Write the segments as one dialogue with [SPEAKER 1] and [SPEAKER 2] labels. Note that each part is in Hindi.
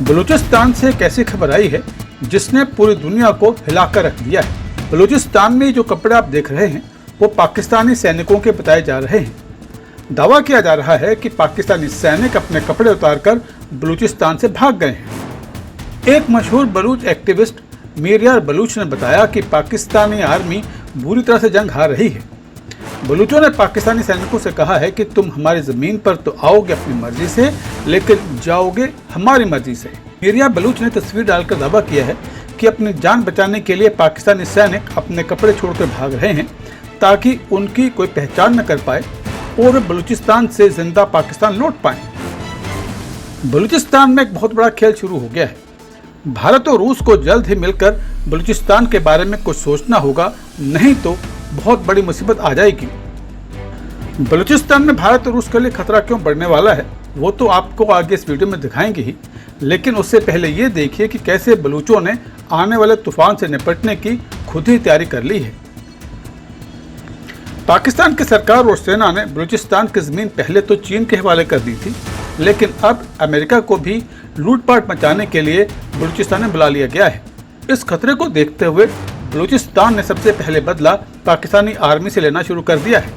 [SPEAKER 1] बलूचिस्तान से एक ऐसी खबर आई है जिसने पूरी दुनिया को हिलाकर रख दिया है। बलूचिस्तान में जो कपड़े आप देख रहे हैं वो पाकिस्तानी सैनिकों के बताए जा रहे हैं। दावा किया जा रहा है कि पाकिस्तानी सैनिक अपने कपड़े उतारकर बलूचिस्तान से भाग गए हैं। एक मशहूर बलूच एक्टिविस्ट मीरयार बलूच ने बताया कि पाकिस्तानी आर्मी बुरी तरह से जंग हार रही है। बलूचों ने पाकिस्तानी सैनिकों से कहा है कि तुम हमारी ज़मीन पर तो आओगे अपनी मर्जी से, लेकिन जाओगे हमारी मर्जी से। मीरयार बलूच ने तस्वीर डालकर दावा किया है कि अपनी जान बचाने के लिए पाकिस्तानी सैनिक अपने कपड़े छोड़कर भाग रहे हैं ताकि उनकी कोई पहचान न कर पाए और बलूचिस्तान से जिंदा पाकिस्तान लौट पाए। बलूचिस्तान में एक बहुत बड़ा खेल शुरू हो गया है। भारत और रूस को जल्द ही मिलकर बलूचिस्तान के बारे में कुछ सोचना होगा, नहीं तो बहुत बड़ी मुसीबत आ जाएगी। बलूचिस्तान में भारत और रूस के लिए खतरा क्यों बढ़ने वाला है वो तो आपको आगे इस वीडियो में दिखाएंगे ही, लेकिन उससे पहले ये देखिए कि कैसे बलूचों ने आने वाले तूफान से निपटने की खुद ही तैयारी कर ली है। पाकिस्तान की सरकार और सेना ने बलूचिस्तान की जमीन पहले तो चीन के हवाले कर दी थी, लेकिन अब अमेरिका को भी लूटपाट मचाने के लिए बलूचिस्तान में बुला लिया गया है। इस खतरे को देखते हुए बलूचिस्तान ने सबसे पहले बदला पाकिस्तानी आर्मी से लेना शुरू कर दिया है।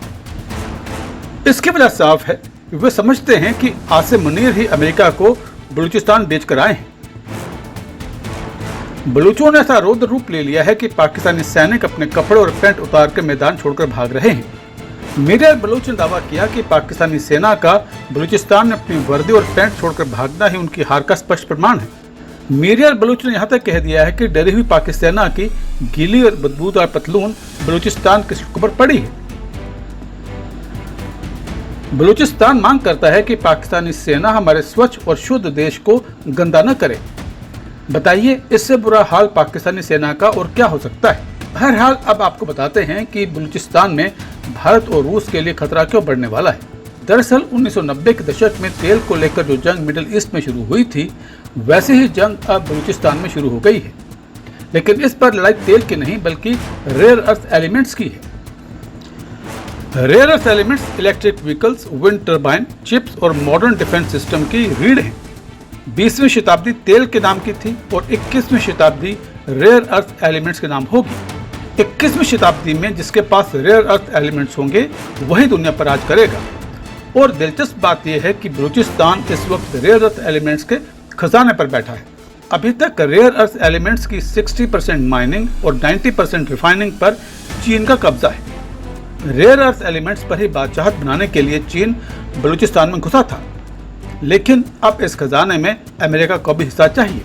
[SPEAKER 1] इसकी वजह साफ है, वे समझते हैं कि आसिम मुनीर ही अमेरिका को बलूचिस्तान बेचकर आए हैं। बलूचों ने ऐसा रौद्र रूप ले लिया है कि पाकिस्तानी सैनिक अपने कपड़े और पैंट उतार कर मैदान छोड़कर भाग रहे हैं। मीरयार बलूच ने दावा किया कि पाकिस्तानी सेना का बलूचिस्तान में अपनी वर्दी और पैंट छोड़कर भागना ही उनकी हार का स्पष्ट प्रमाण है। मीरयार बलूच ने यहाँ तक कह दिया है कि डरी हुई पाकिस्तान सेना की गीली और बदबूदार पतलून बलूचिस्तान की सड़कों पर पड़ी है। बलूचिस्तान मांग करता है कि पाकिस्तानी सेना हमारे स्वच्छ और शुद्ध देश को गंदा न करे। बताइए, इससे बुरा हाल पाकिस्तानी सेना का और क्या हो सकता है। बहरहाल अब आपको बताते हैं कि बलूचिस्तान में भारत और रूस के लिए खतरा क्यों बढ़ने वाला है। दरअसल 1990 के दशक में तेल को लेकर जो जंग मिडिल ईस्ट में शुरू हुई थी, वैसे ही जंग अब बलूचिस्तान में शुरू हो गई है। लेकिन इस पर लड़ाई तेल की नहीं बल्कि रेयर अर्थ एलिमेंट्स की है। Rare earth elements electric vehicles, wind turbine, chips और मॉडर्न डिफेंस सिस्टम की रीढ़ है। 20वीं शताब्दी तेल के नाम की थी और 21वीं शताब्दी रेयर अर्थ एलिमेंट्स के नाम होगी। 21वीं शताब्दी में जिसके पास रेयर अर्थ एलिमेंट्स होंगे वही दुनिया पर राज करेगा। और दिलचस्प बात यह है कि बलूचिस्तान इस वक्त रेयर अर्थ एलिमेंट्स के खजाने पर बैठा है। अभी तक रेयर अर्थ एलिमेंट्स की 60% माइनिंग और 90% रिफाइनिंग पर चीन का कब्जा है। रेयर अर्थ एलिमेंट्स पर ही बादशाहत बनाने के लिए चीन बलूचिस्तान में घुसा था, लेकिन अब इस खजाने में अमेरिका को भी हिस्सा चाहिए।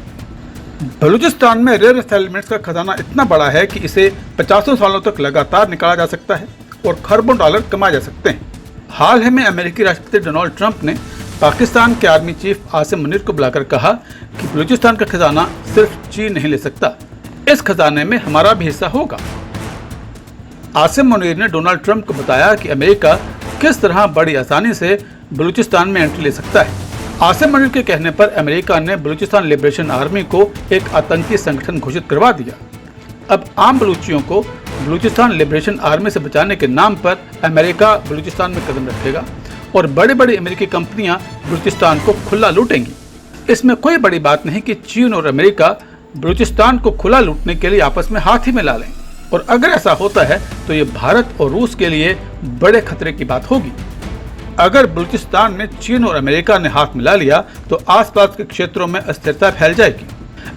[SPEAKER 1] बलूचिस्तान में रेयर अर्थ एलिमेंट्स का खजाना इतना बड़ा है कि इसे 50 सालों तक लगातार निकाला जा सकता है और खरबों डॉलर कमाए जा सकते हैं। हाल ही में अमेरिकी राष्ट्रपति डोनाल्ड ट्रंप ने पाकिस्तान के आर्मी चीफ आसिम मुनीर को बुलाकर कहा कि बलूचिस्तान का खजाना सिर्फ चीन नहीं ले सकता, इस खजाने में हमारा भी हिस्सा होगा। आसिम मुनीर ने डोनाल्ड ट्रंप को बताया कि अमेरिका किस तरह बड़ी आसानी से बलूचिस्तान में एंट्री ले सकता है। आसिम मुनीर के कहने पर अमेरिका ने बलूचिस्तान लिबरेशन आर्मी को एक आतंकी संगठन घोषित करवा दिया। अब आम बलूचियों को बलूचिस्तान लिबरेशन आर्मी से बचाने के नाम पर अमेरिका बलूचिस्तान में कदम रखेगा और बड़ी बड़ी अमेरिकी कंपनियां बलूचिस्तान को खुला लूटेंगी। इसमें कोई बड़ी बात नहीं कि चीन और अमेरिका बलूचिस्तान को खुला लूटने के लिए आपस में हाथ ही मिला लें, और अगर ऐसा होता है तो ये भारत और रूस के लिए बड़े खतरे की बात होगी। अगर बलूचिस्तान में चीन और अमेरिका ने हाथ मिला लिया तो आसपास के क्षेत्रों में अस्थिरता फैल जाएगी।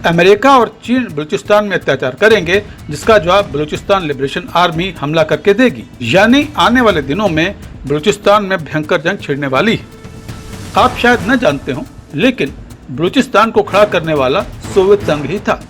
[SPEAKER 1] अमेरिका और चीन बलूचिस्तान में अत्याचार करेंगे, जिसका जवाब बलूचिस्तान लिबरेशन आर्मी हमला करके देगी। यानी आने वाले दिनों में बलूचिस्तान में भयंकर जंग छिड़ने वाली है। आप शायद न जानते हो, लेकिन बलूचिस्तान को खड़ा करने वाला सोवियत संघ ही था।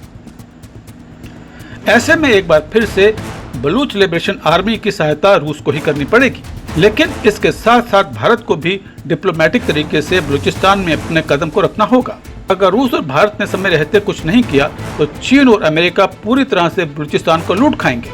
[SPEAKER 1] ऐसे में एक बार फिर से बलूच लिबरेशन आर्मी की सहायता रूस को ही करनी पड़ेगी। लेकिन इसके साथ साथ भारत को भी डिप्लोमेटिक तरीके से बलूचिस्तान में अपने कदम को रखना होगा। अगर रूस और भारत ने समय रहते कुछ नहीं किया तो चीन और अमेरिका पूरी तरह से बलूचिस्तान को लूट खाएंगे।